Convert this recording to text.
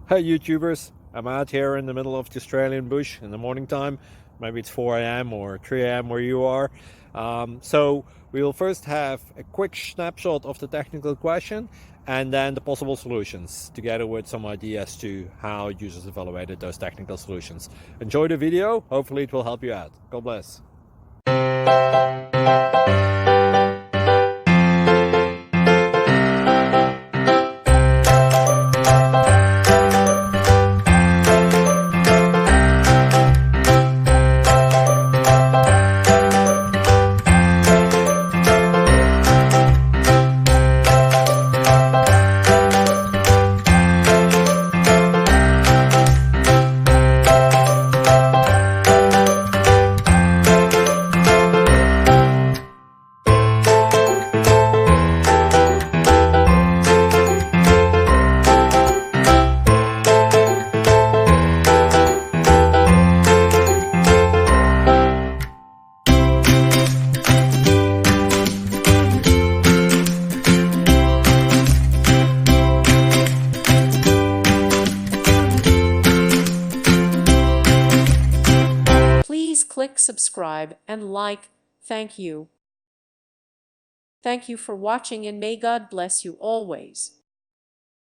Hey YouTubers, I'm out here in the middle of the Australian bush in the morning time. Maybe it's 4 a.m. or 3 a.m. where you are. So we will first have a quick snapshot of the technical question and then the possible solutions, together with some ideas to how users evaluated those technical solutions. Enjoy the video, hopefully it will help you out. God bless. Please click subscribe and like. Thank you. Thank you for watching and may God bless you always.